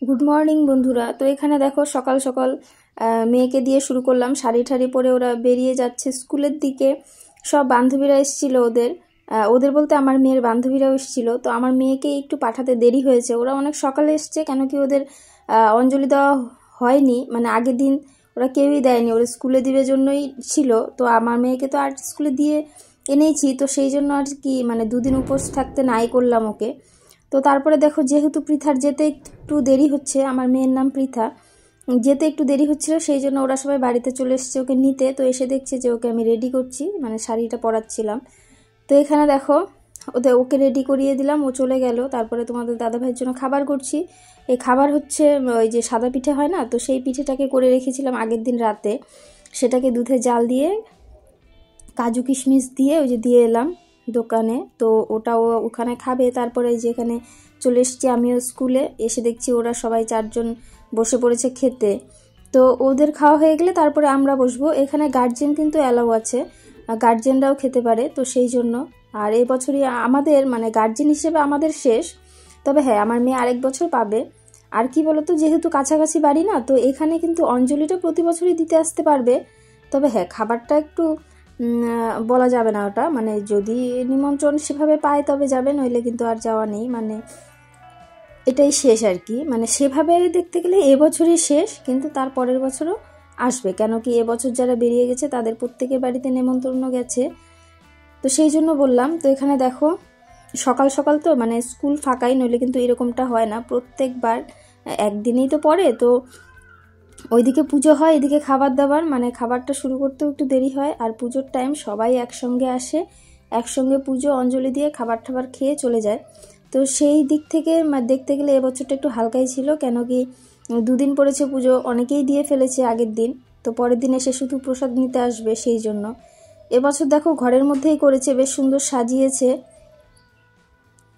Good morning বন্ধুরা। তো এখানে দেখো সকাল সকাল মেয়েকে দিয়ে শুরু করলাম। শাড়ি ঠাড়ি পরে ওরা বেরিয়ে যাচ্ছে স্কুলের দিকে। সব বান্ধবীরা এসেছিল ওদের ওদের বলতে আমার মেয়ের বান্ধবীরাও এসেছিল। তো আমার মেয়েকে একটু পাঠাতে দেরি হয়েছে, ওরা অনেক সকালে এসছে, কেন কি ওদের অঞ্জলি দেওয়া হয়নি, মানে আগের দিন ওরা কেউই দেয়নি, ওরা স্কুলে দিবে জন্যই ছিল। তো আমার মেয়েকে তো আর স্কুলে দিয়ে এনেইছি, তো সেই জন্য আর কি মানে দুদিন উপোস থাকতে নাই করলাম ওকে। তো তারপরে দেখো যেহেতু পৃথার যেতে একটু দেরি হচ্ছে, আমার মেয়ের নাম পৃথা, যেতে একটু দেরি হচ্ছিল, সেই জন্য ওরা সবাই বাড়িতে চলে এসেছে ওকে নিতে। তো এসে দেখছে যে ওকে আমি রেডি করছি, মানে শাড়িটা পরাচ্ছিলাম। তো এখানে দেখো ওকে রেডি করিয়ে দিলাম, ও চলে গেল। তারপরে তোমাদের দাদাভাইয়ের জন্য খাবার করছি। এই খাবার হচ্ছে ওই যে সাদা পিঠে হয় না, তো সেই পিঠেটাকে করে রেখেছিলাম আগের দিন রাতে, সেটাকে দুধে জাল দিয়ে কাজু কিশমিশ দিয়ে ওই যে দিয়ে এলাম দোকানে। তো ওটাও ওখানে খাবে। তারপরে এই যে এখানে চলে এসেছি আমিও স্কুলে, এসে দেখছি ওরা সবাই চারজন বসে পড়েছে খেতে। তো ওদের খাওয়া হয়ে গেলে তারপরে আমরা বসবো। এখানে গার্জেন কিন্তু অ্যালাউ আছে, গার্জেনরাও খেতে পারে, তো সেই জন্য। আর এই বছরই আমাদের মানে গার্জেন হিসেবে আমাদের শেষ, তবে হ্যাঁ আমার মেয়ে আরেক বছর পাবে। আর কি বলতো, যেহেতু কাছাকাছি বাড়ি না, তো এখানে কিন্তু অঞ্জলিটা প্রতি বছরই দিতে আসতে পারবে। তবে হ্যাঁ খাবারটা একটু বলা যাবে না, ওটা মানে যদি নিমন্ত্রণ সেভাবে পায় তবে যাবে, নইলে কিন্তু আর যাওয়া নেই, মানে এটাই শেষ আর কি। মানে সেভাবে দেখতে গেলে এবছরই শেষ, কিন্তু তার পরের বছরও আসবে, কেন কি এবছর যারা বেরিয়ে গেছে তাদের প্রত্যেকের বাড়িতে নেমন্তন্ন গেছে, তো সেই জন্য বললাম। তো এখানে দেখো সকাল সকাল তো মানে স্কুল ফাঁকাই, নইলে কিন্তু এরকমটা হয় না প্রত্যেকবার, একদিনেই তো পড়ে। তো ওইদিকে পুজো হয়, এদিকে খাবার দাবার, মানে খাবারটা শুরু করতেও একটু দেরি হয়। আর পুজোর টাইম সবাই একসঙ্গে আসে, একসঙ্গে পুজো অঞ্জলি দিয়ে খাবার টাবার খেয়ে চলে যায়। তো সেই দিক থেকে দেখতে গেলে এবছরটা একটু হালকাই ছিল, কেন কি দুদিন পড়েছে পুজো, অনেকেই দিয়ে ফেলেছে আগের দিন, তো পরের দিন এসে শুধু প্রসাদ নিতে আসবে, সেই জন্য। এবছর দেখো ঘরের মধ্যেই করেছে, বেশ সুন্দর সাজিয়েছে।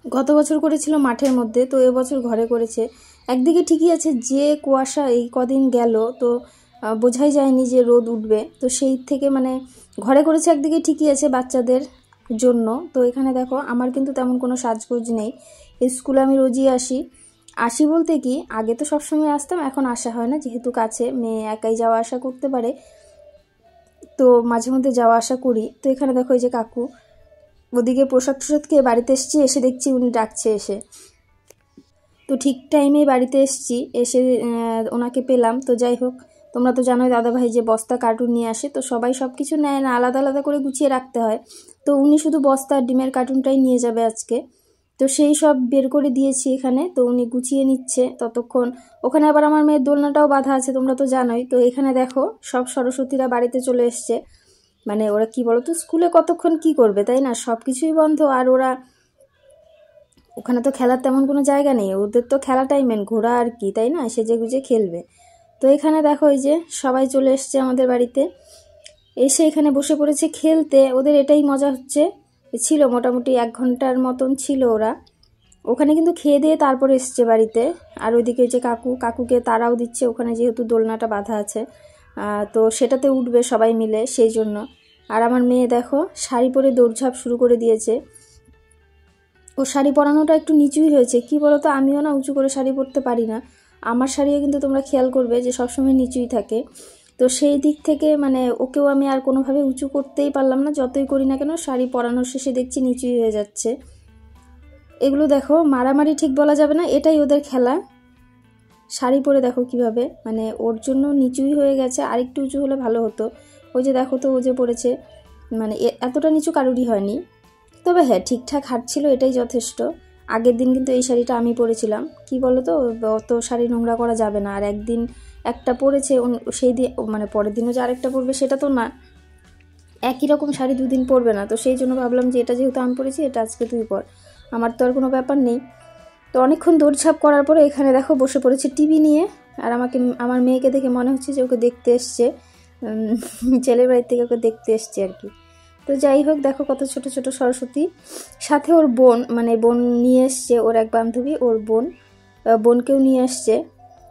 গত বছর করেছিল মাঠের মধ্যে, তো এবছর ঘরে করেছে। একদিকে ঠিকই আছে, যে কুয়াশা এই কদিন গেল, তো বোঝাই যায়নি যে রোদ উঠবে, তো সেই থেকে মানে ঘরে করেছে, একদিকে ঠিকই আছে বাচ্চাদের জন্য। তো এখানে দেখো আমার কিন্তু তেমন কোনো সাজগোজ নেই, স্কুলে আমি রোজই আসি। আসি বলতে কি, আগে তো সবসময় আসতাম, এখন আসা হয় না, যেহেতু কাছে, মেয়ে একাই যাওয়া আসা করতে পারে, তো মাঝে মধ্যে যাওয়া আসা করি। তো এখানে দেখো এই যে কাকু, ওদিকে প্রসাদ টসাদ খেয়ে বাড়িতে এসেছি, এসে দেখছি উনি ডাকছে এসে। তো ঠিক টাইমে বাড়িতে এসেছি, এসে ওনাকে পেলাম। তো যাই হোক, তোমরা তো জানোই দাদাভাই যে বস্তা কার্টুন নিয়ে আসে, তো সবাই সব কিছু নেয় না, আলাদা আলাদা করে গুছিয়ে রাখতে হয়। তো উনি শুধু বস্তা আর ডিমের কার্টুনটাই নিয়ে যাবে আজকে, তো সেই সব বের করে দিয়েছি এখানে। তো উনি গুছিয়ে নিচ্ছে ততক্ষণ। ওখানে আবার আমার মেয়ের দোলনাটাও বাঁধা আছে, তোমরা তো জানোই। তো এখানে দেখো সব সরস্বতীরা বাড়িতে চলে এসছে। মানে ওরা কি বলতো, স্কুলে কতক্ষণ কি করবে, তাই না, সব কিছুই বন্ধ, আর ওরা ওখানে তো খেলার তেমন কোনো জায়গা নেই, ওদের তো খেলাটাই মেন, ঘোরা আর কি, তাই না, সেজে গুজে খেলবে। তো এখানে দেখো এই যে সবাই চলে এসছে আমাদের বাড়িতে, এসে এখানে বসে পড়েছে খেলতে, ওদের এটাই মজা হচ্ছে। ছিল মোটামুটি 1 ঘন্টার মতন ছিল ওরা ওখানে, কিন্তু খেয়ে দিয়ে তারপরে এসছে বাড়িতে। আর ওইদিকে যে কাকুকে তারাও দিচ্ছে, ওখানে যেহেতু দোলনাটা বাঁধা আছে, তো সেটাতে উঠবে সবাই মিলে, সেই জন্য। আর আমার মেয়ে দেখো শাড়ি পরে দৌড়ঝাঁপ শুরু করে দিয়েছে। ও শাড়ি পরানোটা একটু নিচুই হয়েছে, কি বলতো, আমিও না উঁচু করে শাড়ি পরতে পারি না, আমার শাড়িও কিন্তু তোমরা খেয়াল করবে যে সবসময় নিচুই থাকে। তো সেই দিক থেকে মানে ওকেও আমি আর কোনোভাবে উঁচু করতেই পারলাম না, যতই করি না কেন শাড়ি পরানোর শেষে দেখছি নিচুই হয়ে যাচ্ছে। এগুলো দেখো মারামারি ঠিক বলা যাবে না, এটাই ওদের খেলা। শাড়ি পরে দেখো কিভাবে, মানে ওর জন্য নিচুই হয়ে গেছে, আরেকটু উঁচু হলে ভালো হতো। ওই যে দেখো তো ও যে পড়েছে, মানে এতটা নিচু কারুরই হয়নি। তবে হ্যাঁ ঠিকঠাক হাঁটছিল, এটাই যথেষ্ট। আগের দিন কিন্তু এই শাড়িটা আমি পরেছিলাম, কি বলো তো, অত শাড়ি নোংরা করা যাবে না, আর একদিন একটা পরেছে সেই দিন মানে পরের দিনও যে আরেকটা পরবে সেটা তো না, একই রকম শাড়ি 2 দিন পরবে না। তো সেই জন্য ভাবলাম যে এটা যেহেতু আমি পরেছি, এটা আজকে তুই পর, আমার তো আর কোনো ব্যাপার নেই। তো অনেকক্ষণ দৌড়ঝাঁপ করার পরে এখানে দেখো বসে পড়েছে টিভি নিয়ে। আর আমার মেয়েকে দেখে মনে হচ্ছে যে ওকে দেখতে এসছে, ছেলের বাড়ির থেকে ওকে দেখতে এসছে আর কি। তো যাই হোক, দেখো কত ছোট ছোট সরস্বতী, সাথে ওর বোন, মানে বোন নিয়ে এসছে, ওর এক বান্ধবী, ওর বোনকেও নিয়ে আসছে।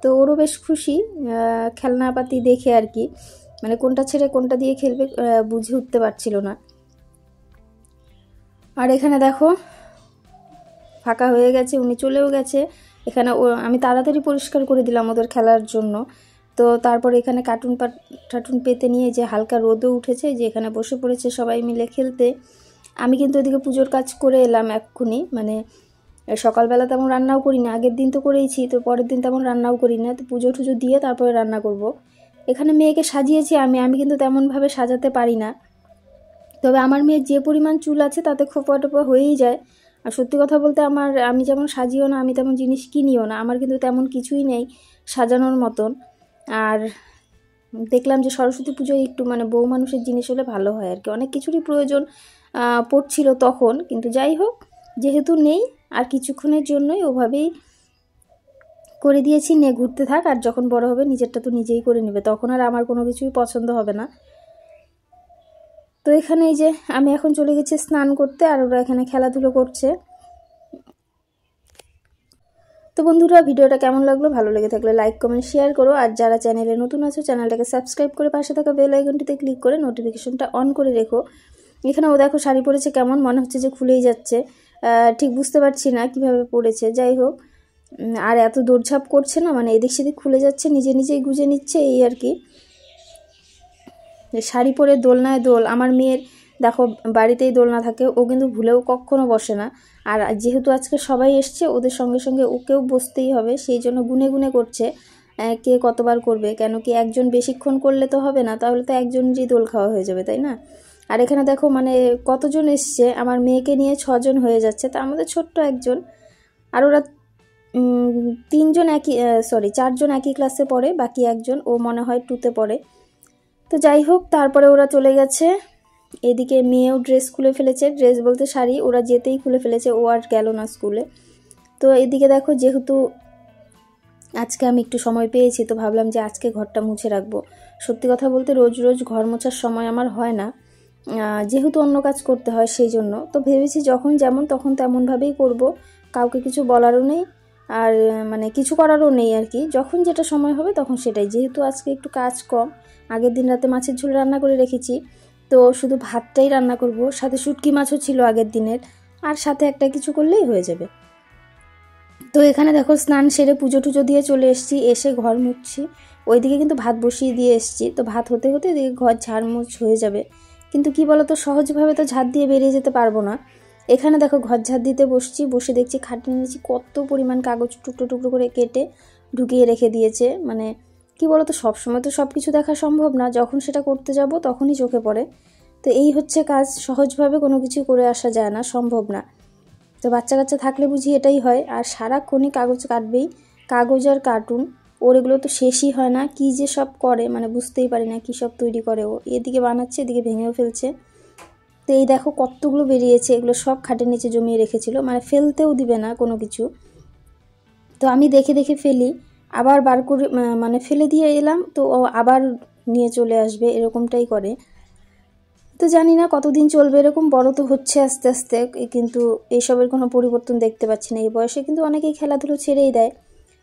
তো ওরও বেশ খুশি খেলনাপাতি দেখে আর কি, মানে কোনটা ছেড়ে কোনটা দিয়ে খেলবে বুঝে উঠতে পারছিল না। আর এখানে দেখো ফাঁকা হয়ে গেছে, উনি চলেও গেছে। এখানে আমি তাড়াতাড়ি পরিষ্কার করে দিলাম ওদের খেলার জন্য। তো তারপরে এখানে টার্টুন পেতে নিয়ে যে হালকা রোদও উঠেছে, যে এখানে বসে পড়েছে সবাই মিলে খেলতে। আমি কিন্তু ওদিকে পুজোর কাজ করে এলাম এক্ষুনি, মানে সকালবেলা তেমন রান্নাও করি না, আগের দিন তো করেইছি, তো পরের দিন তেমন রান্নাও করি না, তো পুজো টুজো দিয়ে তারপরে রান্না করব। এখানে মেয়েকে সাজিয়েছি আমি কিন্তু তেমনভাবে সাজাতে পারি না, তবে আমার মেয়ের যে পরিমাণ চুল আছে তাতে খোপা টোপা হয়েই যায়। আর সত্যি কথা বলতে আমি যেমন সাজিও না, আমি তেমন জিনিস কিনিও না, আমার কিন্তু তেমন কিছুই নেই সাজানোর মতন। আর দেখলাম যে সরস্বতী পুজোয় একটু মানে বউ মানুষের জিনিস হলে ভালো হয় আর কি, অনেক কিছুরই প্রয়োজন পড়ছিল তখন, কিন্তু যাই হোক যেহেতু নেই আর কিছুক্ষণের জন্যই ওভাবেই করে দিয়েছি, নিয়ে ঘুরতে থাক, আর যখন বড় হবে নিজেরটা তো নিজেই করে নেবে, তখন আর আমার কোনো কিছুই পছন্দ হবে না। তো এখানে এই যে আমি এখন চলে গেছি স্নান করতে, আর ওরা এখানে খেলাধুলো করছে। তো বন্ধুরা, ভিডিওটা কেমন লাগলো, ভালো লেগে থাকলে লাইক কমেন্ট শেয়ার করো, আর যারা চ্যানেলে নতুন আছো চ্যানেলটাকে সাবস্ক্রাইব করে পাশে থাকা বেল আইকনটিতে ক্লিক করে নোটিফিকেশনটা অন করে রেখো। এখানে ও দেখো শাড়ি পরেছে, কেমন মনে হচ্ছে যে খুলেই যাচ্ছে, ঠিক বুঝতে পারছি না কিভাবে পরেছে, যাই হোক। আর এত দৌড়ঝাঁপ করছে না, মানে এদিক সেদিক খুলে যাচ্ছে, নিজে নিজেই গুজে নিচ্ছে, এই আর কি। শাড়ি পরে দোলনায় দোল, আমার মেয়ের দেখো বাড়িতেই দোলনা থাকে, ও কিন্তু ভুলেও কখনো বসে না। আর যেহেতু আজকে সবাই এসছে, ওদের সঙ্গে সঙ্গে ওকেও বসতেই হবে, সেই জন্য গুনে গুনে করছে কে কতবার করবে, কেন কি একজন বেশিক্ষণ করলে তো হবে না, তাহলে তো একজনেরই দোল খাওয়া হয়ে যাবে, তাই না। আর এখানে দেখো মানে কতজন এসছে, আমার মেয়েকে নিয়ে 6 জন হয়ে যাচ্ছে, তার মধ্যে ছোট্ট একজন। আর ওরা 4 জন একই ক্লাসে পড়ে, বাকি একজন ও মনে হয় 2তে পড়ে। তো যাই হোক, তারপরে ওরা চলে গেছে। এদিকে মেয়েও ড্রেস খুলে ফেলেছে, ড্রেস বলতে শাড়ি, ওরা যেতেই খুলে ফেলেছে, ও আর গেল না স্কুলে। তো এদিকে দেখো, যেহেতু আজকে আমি একটু সময় পেয়েছি, তো ভাবলাম যে আজকে ঘরটা মুছে রাখবো। সত্যি কথা বলতে রোজ রোজ ঘর মোছার সময় আমার হয় না, যেহেতু অন্য কাজ করতে হয় সেই জন্য। তো ভেবেছি যখন যেমন তখন তেমনভাবেই করব, কাউকে কিছু বলারও নেই, আর মানে কিছু করারও নেই আর কি, যখন যেটা সময় হবে তখন সেটাই। যেহেতু আজকে একটু কাজ কম, আগের দিন রাতে মাছের ঝোল রান্না করে রেখেছি, তো শুধু ভাতটাই রান্না করব, সাথে শুটকি মাছও ছিল আগের দিনের, আর সাথে একটা কিছু করলেই হয়ে যাবে। তো এখানে দেখো স্নান সেরে পুজো টুজো দিয়ে চলে এসেছি, এসে ঘর মুছছি। ওইদিকে কিন্তু ভাত বসিয়ে দিয়ে এসেছি, তো ভাত হতে হতে এদিকে ঘর ঝাড়মুছ হয়ে যাবে, কিন্তু কি বলতো সহজভাবে তো ঝাড় দিয়ে বেরিয়ে যেতে পারবো না। এখানে দেখো ঘর ঝাড় দিতে বসছি, বসে দেখছি খাটে নিয়েছি কত পরিমাণ কাগজ টুকরো টুকরো করে কেটে ঢুকিয়ে রেখে দিয়েছে। মানে কি বলতো সবসময় তো সব কিছু দেখা সম্ভব না, যখন সেটা করতে যাব তখনই চোখে পড়ে। তো এই হচ্ছে কাজ, সহজভাবে কোনো কিছু করে আসা যায় না, সম্ভব না। তো বাচ্চা কাচ্চা থাকলে বুঝি এটাই হয়, আর সারাক্ষণই কাগজ কাটবেই, কাগজ আর কার্টুন, ওর এগুলো তো শেষই হয় না, কি যে সব করে মানে বুঝতেই পারি না, কী সব তৈরি করে ও, এদিকে বানাচ্ছে এদিকে ভেঙেও ফেলছে। তো এই দেখো কতগুলো বেরিয়েছে, এগুলো সব খাটের নিচে জমিয়ে রেখেছিল, মানে ফেলতেও দিবে না কোনো কিছু। তো আমি দেখে দেখে ফেলি, আবার বার করে মানে ফেলে দিয়ে এলাম, তো ও আবার নিয়ে চলে আসবে, এরকমটাই করে। তো জানি না কতদিন চলবে এরকম, বড় তো হচ্ছে আস্তে আস্তে, কিন্তু এইসবের কোনো পরিবর্তন দেখতে পাচ্ছি না। এই বয়সে কিন্তু অনেকেই খেলাধুলো ছেড়েই দেয়,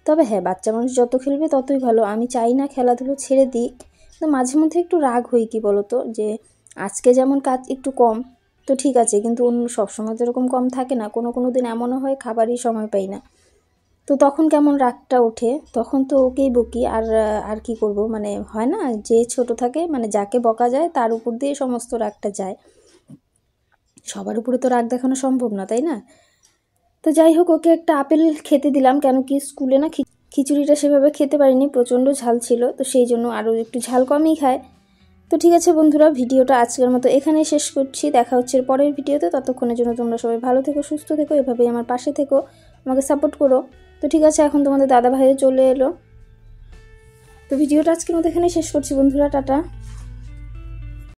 তবে হ্যাঁ বাচ্চা মানুষ যত খেলবে ততই ভালো, আমি চাই না খেলাধুলো ছেড়ে দিক। তো মাঝে মধ্যে একটু রাগ হই, কি বলতো, যে আজকে যেমন কাজ একটু কম, তো ঠিক আছে, কিন্তু অন্য সবসময় তো এরকম কম থাকে না, কোনো কোনো দিন এমনও হয় খাবারই সময় পাই না, তো তখন কেমন রাগটা ওঠে, তখন তো ওকেই বকি। আর কি করব, মানে হয় না যে ছোট থাকে, মানে যাকে বকা যায় তার উপর দিয়ে সমস্ত রাগটা যায়, সবার উপরে তো রাগ দেখানো সম্ভব না, তাই না। তো যাই হোক, ওকে একটা আপেল খেতে দিলাম, কেন কি স্কুলে না খিচুড়িটা সেভাবে খেতে পারিনি, প্রচণ্ড ঝাল ছিল, তো সেই জন্য আরও একটু ঝাল কমই খায়। তো ঠিক আছে বন্ধুরা, ভিডিওটা আজকের মতো এখানেই শেষ করছি, দেখা হচ্ছে পরের ভিডিওতে, ততক্ষণের জন্য তোমরা সবাই ভালো থেকো, সুস্থ থেকো, এভাবেই আমার পাশে থেকো, আমাকে সাপোর্ট করো। তো ঠিক আছে, এখন তোমাদের দাদা ভাইও চলে এলো, তো ভিডিওটা আজকের মতো এখানেই শেষ করছি বন্ধুরা, টাটা।